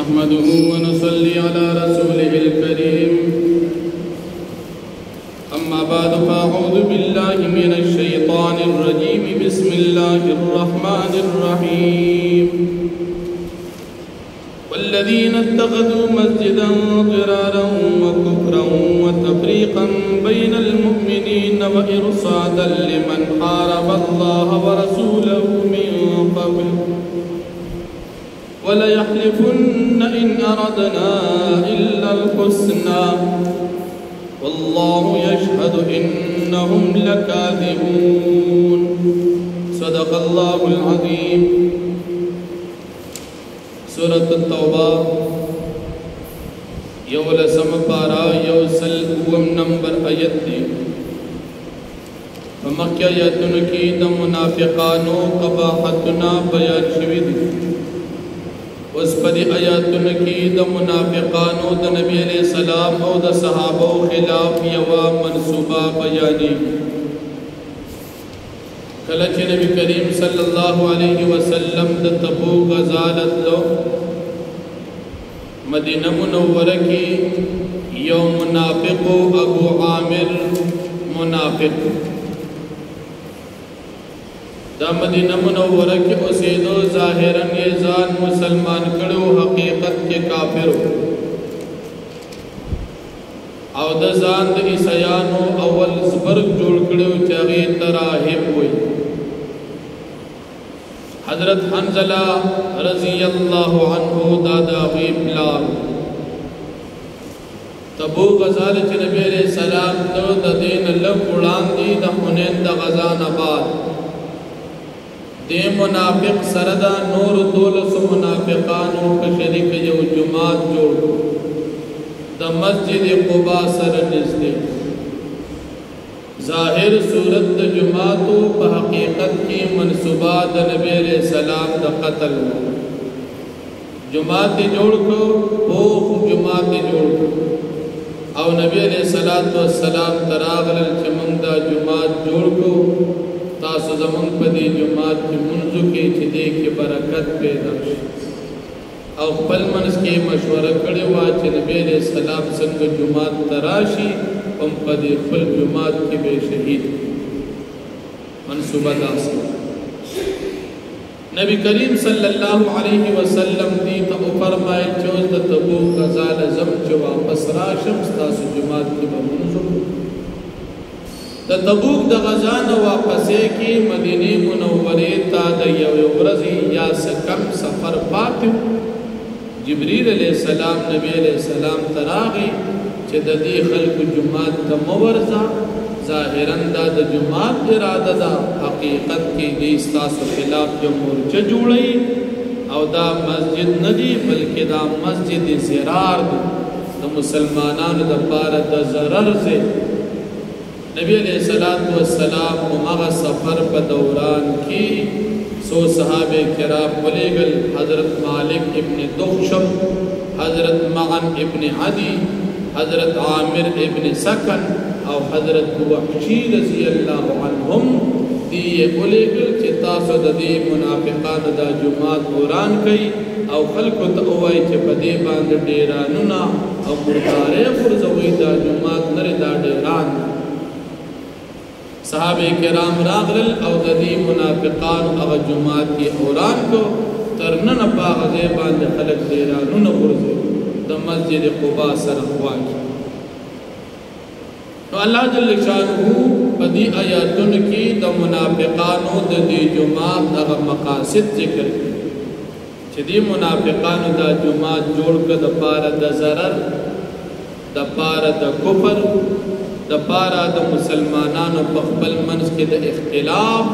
نحمده ونصلي على رسوله الكريم أما بعد فأعوذ بالله من الشيطان الرجيم بسم الله الرحمن الرحيم والذين اتخذوا مسجدا ضرارا وكفرا وتفريقا بين المؤمنين وإرصادا لمن حارب الله ورسوله من قبل وليحلفن إن أردنا إلا الحسنى والله يشهد إنهم لكاذبون صدق الله العظيم سورة التوبة يولسم پارا يوسل اوم نمبر آیت دی فمکی آیتن کی دا منافقانو قباحتنا بیان شوید اس پدی آیاتن کی دا منافقانو دا نبی علیہ السلام او دا صحابو خلاف یوا منصوبہ بیانی کلچ نبی کریم صلی اللہ علیہ وسلم دا تبوک غزالت لو مدینہ منورہ کی یو منافق ابو عامر منافق دا مدینہ منورہ کی اسیدو ظاہراً یہ ذات مسلمان کڑو حقیقت کے کافر ہو او دا ذات عیسیانو اول زبرگ جوڑ کڑو چاگی تراہب ہوئی حضرت حنزلہ رضی اللہ عنہ دادا غیب لار تبو غزال چی نبی علیہ السلام تو دا دین لگ اڑان دی دا حنین دا غزان آباد دے منافق سردہ نور دولس منافقانو کشریک جو جماعت جوڑ دا مسجد قبا سر نزدے ظاہر صورت دا جماعتو پا حقیقت کی منصوبہ دا نبی علیہ السلام دا قتل جماعت جوڑ کو پوخ جماعت جوڑ کو او نبی علیہ السلام تراغل چمنگ دا جماعت جوڑ کو تاسو زمان پدی جماعت کی منزو کے چھدے کی برکت پیدا شی او خپل منس کے مشورہ کڑے وا چھ نبی علیہ السلام سنگ جماعت تراشی ام پدی خپل جماعت کی بے شہید منصوبہ داسی نبی کریم صلی اللہ علیہ وسلم دی تا فرمائے چوز دا تبوک غزال زم چو واپس راشم ستاسو جماعت کی بمنزو دا تبوک دا غزان واپسے کی مدینی منوری تا دا یو ورزی یا سکم سفر پاتیو جبریل علیہ السلام نبی علیہ السلام تراغی چه دا دی خلق جماعت دا مورزا ظاہران دا دا جماعت ارادہ دا حقیقت کی دی استاسو خلاف جو مورچہ جوڑی او دا مسجد ندی بلکہ دا مسجد زرار دا مسلمانان دا پارا دا ضرر سے نبی علیہ السلام مغا سفر پا دوران کی سو صحابہ کرام ولیگل حضرت مالک ابن دخشم حضرت معن ابن عدی حضرت عامر ابن سکن او حضرت وحشی رضی اللہ عنہم دیئے ولیگل چتاسو دا دی منافقان دا جماعت قرآن کئی او خلقو تقوائی چه پدی باند دیرانونا او مردارے فرزوی دا جماعت نر دا دیران صحابہ کرام راغلل او دی منافقان اغا جماعت کی اوران کو ترنن پاغ زیبان دی خلق دیرانون غرزی دا مسجد قبا سرخوان تو اللہ جل شانہو پدی آیاتن کی دا منافقانو دی جماعت اغا مقاصد ذکر چھ دی منافقانو دا جماعت جوڑ کا دا پارا دا ضرر دا پارا دا کفر دا پارا دا مسلمانانو بخبل منس کے دا اختلاف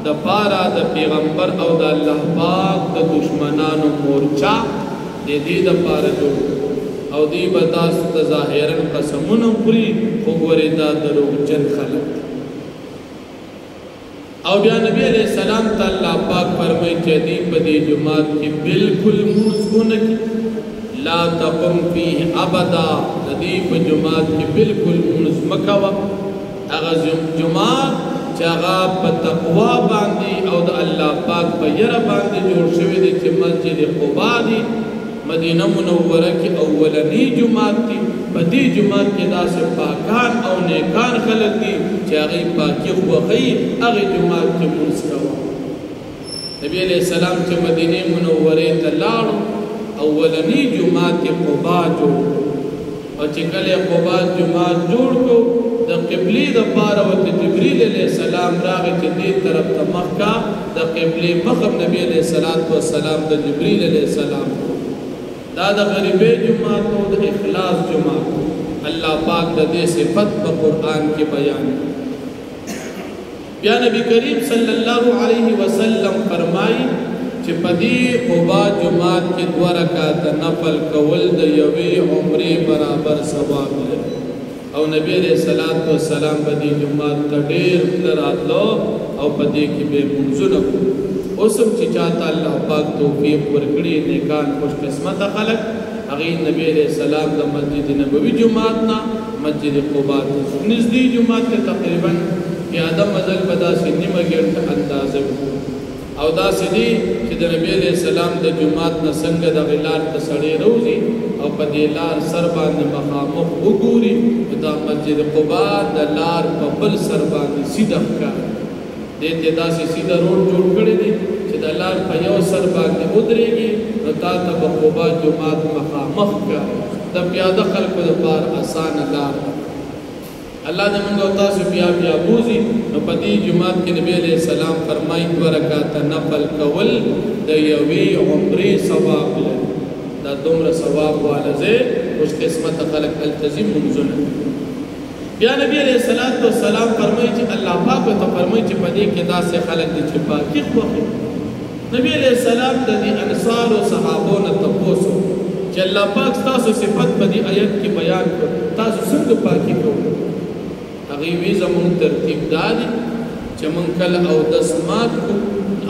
دا پارا دا پیغمبر او دا اللہ پاک دا دشمنانو مورچا دی دا پارا جو او دی بداس دا ظاہرن قسمونو پوری خوگوری دا دروگ جن خلق او بیا نبی علیہ السلام تا اللہ پاک فرمائی چیدی پدی جماعت کی بالکل موسکون کی لا تقم فیہ ابدا ندیب جماعت کی بالکل منز مکوا اغا جماعت چاگا پا تقوی باندی او دا اللہ پاک پا یر باندی جوڑ شوی دی چی مسجد قبا دی مدینه منوره کې اولنی جماعت دی. په دې جماعت کې داسې پاکان او نیکان خلک دي چې هغوی پاکي خوښوي، هغې جماعت کې لمونځ کوه. نبی علیہ السلام چې مدینه منورې ته لاړو، اولنی جماعت قبا جوړ، او چې کله قبا جماعت جوړ کو د قبلې دپاره ورته جبریل علیہ السلام راغی چې دې طرف ته مخ کا. د قبلې مخ نبی علیہ السلام د جبریل علیہ السلام. دا د غریبې جماعت او د اخلاص جماعت الله پاک د دې صفت په قرآن کې بیان. بیا نبی کریم صلی الله علیه وسلم فرمایي چې په دې قبا جماعت کې 2 رکعات نفل کول د یوې عمرې برابر ثواب لري. او نبی علیہ السلام په دې جماعت ته ډېر راتلو او په دې کې به منځونه کوو. اوس هم چې چاته الله پاک توفیق ورکړي، نیکان خوش قسمته خلک، هغې نبی علیہ السلام د مسجد نبوي جماعت نه مسجد قبا ته نږدې جماعت ته تقریبا پیاده مزل به داسې نیمه ګنټه اندازه وي. او داسې دي چې د نبی علیہ السلام د جماعت نه څنګه دغې لار ته سړی روځي او په دې لار سر باندې مخامخ وګوري، دا مسجد قبا د لار په بل سر باندې سیده ښکاري. دې ته داسې سیده روډ جوړ کړی دی چې د لار په یو سر باندې ودرېږي نو تا ته به قبا جماعت مخامخ ښکاري. د پیاده خلکو دپاره اسانه لار ده. الله دې موږ او تاسو بیا بوځي. نو په دې جماعت کې نبی علیہ السلام فرمایي 2 رکعات نفل کول د یوې عمرې ثواب لري. دا دومره ثواب والا ځای خوش قسمته خلک التزم منځونه. بیا نبی علیہ السلام فرمایي چې الله پاک ورته فرمایي چې په دې کې داسې خلک دي چې پاکي خوښوي. نبی علیہ السلام د دې انصار او صحابو نه تپوس چې الله پاک ستاسو صفت په دې آیت کې بیان کړ، تاسو څنګه پاکي کوئ؟ هغې وی زمونږ ترتیب دا دی چې مونږ کله اودس مات کړو،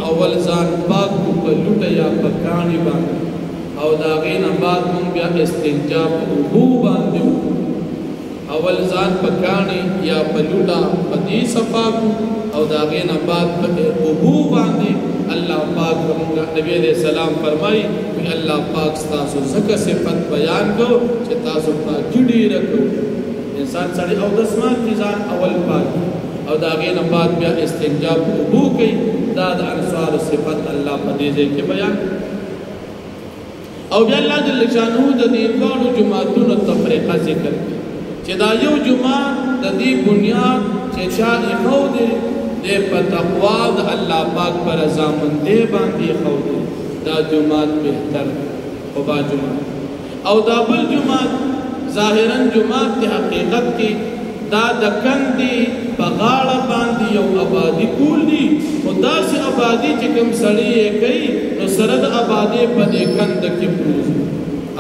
اول ځان پاک کړو په لوټه یا په کاڼي باندې، او د هغې نه بعد مونږ بیا استنجا په اوبو باندې وکړو. اول ځان په کاڼي یا په لوټه په دې صفا کړو او د هغې نه بعد په اوبو باندې الله پاک زمونږ نبي علیہ السلام فرمایي چې الله پاک ستاسو ځکه صفت بیان کړو چې تاسو پاکي ډېره کوئ. انسان سړی اودس مات کړي ځان اول پاکي او د هغې نه بعد بیا استنجا په اوبو کوي. دا د انصارو صفت الله په دې ځای کې بیان. او بیا الله جل شانه د دې دواړو جماعتونو تفریقه ذکر کړي چې دا یو جماعت د دې بنیاد چې چا ایښودی دی په تقوا د الله پاک په رضامندۍ باندې ایښودی، دا جماعت بهتر قبا جماعت. او دا بل جماعت ظاهرا جماعت د حقیقت کې دا د کندې په غاړه باندې یو آبادي کول دي، خو داسې آبادي چې کوم سړی یې کوي نو سره د آبادۍ په دې کنده کې پروز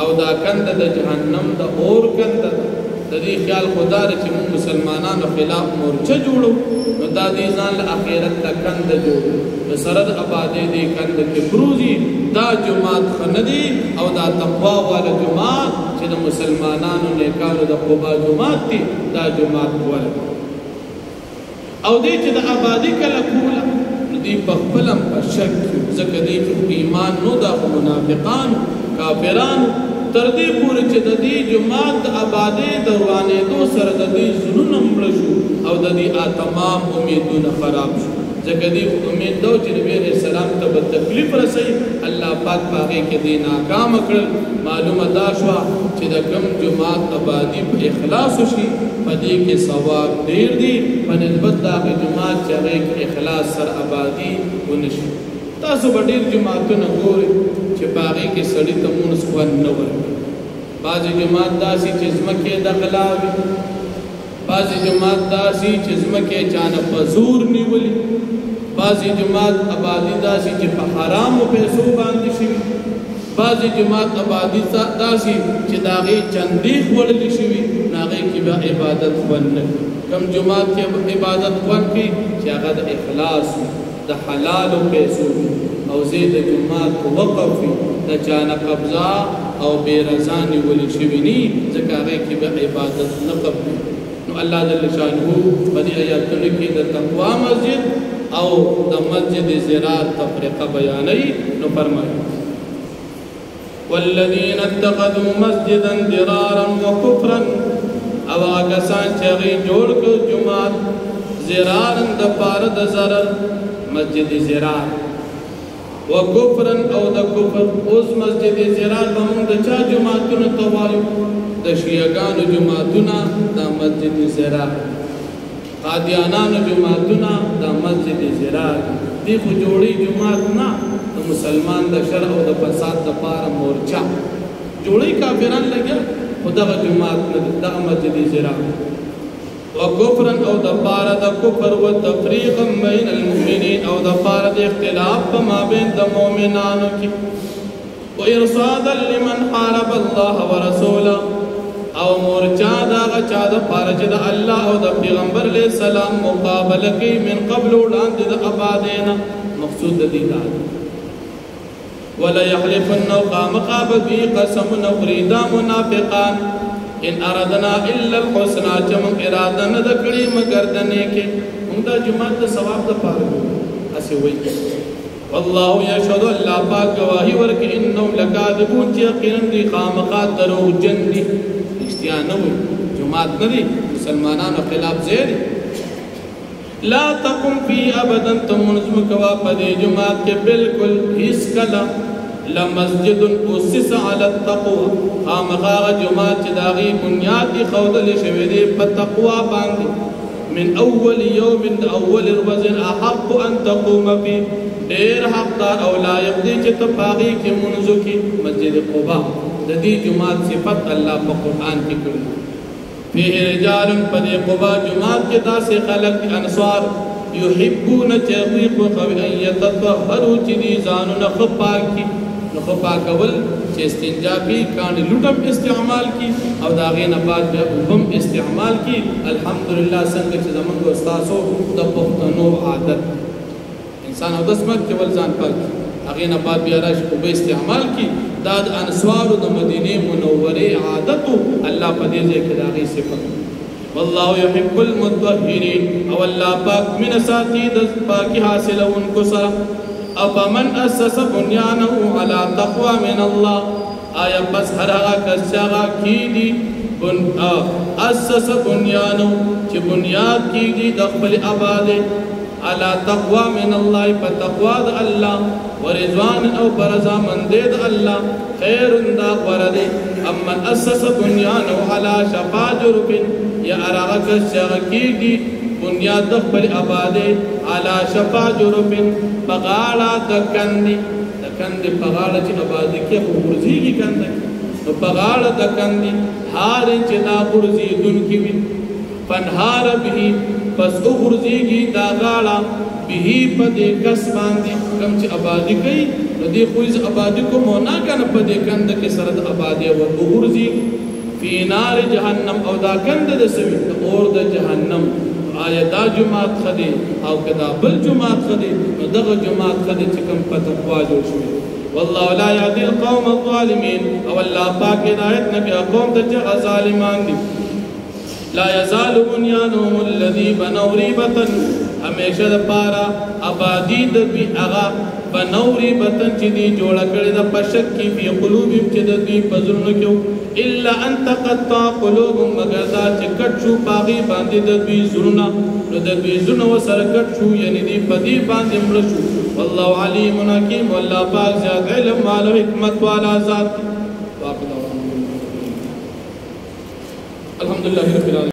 او دا کنده د جهنم د اور کنده ده. د دې خیال خدا دی چې موږ مسلمانانو خلاف مورچه جوړو نو دا دې ځان له آخرت ته کنده جوړو نو سره د آبادۍ دې کنده کې پروزي. دا جماعت ښه نه دي او دا تقوا والا جماعت چې د مسلمانانو نیکانو د قبا جماعت دي، دا جماعت غوره. او دې چې د آبادي کله کوله نو دې په خپل هم په شک ځکه دې کې ایمان نو دا خو منافقانو کافرانو تر دې پورې چې د دې جماعت د آبادۍ د روانېدو سره د دې زړونه مړه شو او د دې تمام امیدونه خراب شو. ځکه دې امید ده چې نبي علیہ السلام ته به تکلیف رسوي، الله پاک په هغې کې دې ناکامه کړل. معلومه دا شوه چې د کوم جماعت آبادي په اخلاص وشي په دې کې ثواب ډېر دي په نسبت د هغې جماعت چې هغې کې اخلاص سره آبادي ونه شي. تاسو به ډېر جماعتونه ګورئ چې په هغې کې سړي ته مونځ خوند نه ورکوي. بعضې جماعت داسې چې ځمکې د غلا وي، بعضې جماعت داسې چې ځمکې چا نه په زور نیولي، بعضې جماعت آبادي داسې چې په حرامو پیسو باندې شوي، بعضې جماعت آبادي داسې چې د هغې چندې خوړلې شوي نو هغې کې بیا عبادت خوند نه کوي. کوم جماعت کې عبادت خوند کوي چې هغه د اخلاص وي، د حلالو پیسو وي او زه د جماعت وقف وي، د چا نه قبضه او بې رضا نیولې شوي ني ځکه هغې کې به عبادت نه قبلي. نو الله جل شانه په دې آیاتونو کې د تقوا مسجد او د مسجد زراعت تفریقه بیانوي. نو فرمایي والذین اتخذوا مسجدا ضرارا وکفرا او آگسان چاگی جوڑ کو جماعت ضرارا دا پارد ضرر مسجد ضرار وکفرا او دا کفر اس مسجد ضرار بمون دا چا جماعتون توایو دا شیعگان جماعتونا دا مسجد ضرار قادیانان جماعتونا دا مسجد ضرار دی خو جوڑی جماعتنا دا مسلمان دا شرع او دا فساد دا پارا مورچا جوڑی کافران لگیا خدا دا جماعتنا دا مسجد ضرار وکفرا او دا پارا دا کفر و تفریقا بین المؤمنین او دا پارا دا اختلاف ما بین دا مومنانو کی و ارصادا لمن حارب اللہ و رسولا او مورچا دا غچا دا پارا چی دا اللہ او دا پیغمبر علیہ السلام مقابل کی من قبل اولان دا عبادینا مقصود دی داد ولا يحلفن قام قابل بی قسم نقریدا منافقان ان اردنا الا الحسنى چمن ارادہ نہ دکڑی مگر دنے کے ہمدا جماعت دا ثواب دا پار اسے وئی والله یشهد اللہ پاک گواہی ورک انہم لکاذبون یقینا دی خامقات درو جندی اشتیا نہ ہوئی جماعت نہ دی مسلمانانو خلاف زیر لا تقم فی ابدا تم منظم کوا پدی جماعت کے بالکل اس کلا لمسجد اسس على التقوى خامخا جماعت چداغی بنیادی خودل شویدی پتقوی باندی من اول یوم اول الوزن احق ان تقوم فی دیر حق دار او لائق دی چی تفاقی کی منزو کی مسجد قبا دی جماعت صفت اللہ پا قرآن کی کلی فیہ رجال پدی قبا جماعت کے دا سے خلق انصار یحبون چیقیق و خوی ان یتطہرو چی دی زانو نخبا کی نخبا کول چی استنجا کی کانی لٹم استعمال کی او داغین بعد بم استعمال کی الحمدللہ سنگ چی زمان کو استاسو دا پختنو عادت انسان او دسمت کول زان پاک اغین بعد بیاراش کو بے استعمال کی داد انسوار دا مدینی منوری عادتو اللہ پدیزے کداغی صفت واللہ یحب المتطہرین او اللہ پاک من ساتی دست پاکی حاصل ان کو سرا افمن اسس بنیانه على تقوى من اللہ آیا پس ہر آغا کس چاگا کی دی اسس بنیانه چی بنیاد کی دی دخبل عبادے على تقوى من اللہ پا تقوى دا اللہ ورضوان او برزا من دید اللہ خیر دا وردے امن اسس بنیانه على شفا جرفن یا آغا کس چاگا کی دی بنیاد دخبل عبادے علا شفا جرفن پغاڑا دکندی پغاڑا چی عبادی کی غرزی کی کندی پغاڑا دکندی ہارن چی دا غرزی دن کی بھی پنہار بھی پس غرزی کی دا غاڑا بھی پدے کس باندی کم چی عبادی کئی ندی خویز عبادی کو مونا کن پدے کند کے سرد عبادی و غرزی فی نار جہنم او دا کند دا سوی اور دا جہنم آیا دا جماعت خدی او کدا بل جماعت خدی دغ جماعت خدی چکم پتقوا جو شوی واللہ لا یعدی القوم الظالمین او اللہ پاک ہدایت نبی قوم تجغ ظالمان دی لا یزال بنیانهم الذی بنو ریبتا ہمیشہ دا پارا آبادی دبی اغا بنو ریبتا چی دی جوڑا کردی دا پشک کی فی قلوبیم چی دی پزرن کیوں الا ان تقطع قلوبهم مگر دا چی کٹ شو پاغی باندی دبی زرنا نو دبی زرنا و سر کٹ شو یعنی دی پدی باندی مرشو واللہ علیم حکیم واللہ پاک زیاد علم والا حکمت والا ذات الحمدللہ رب العالمین.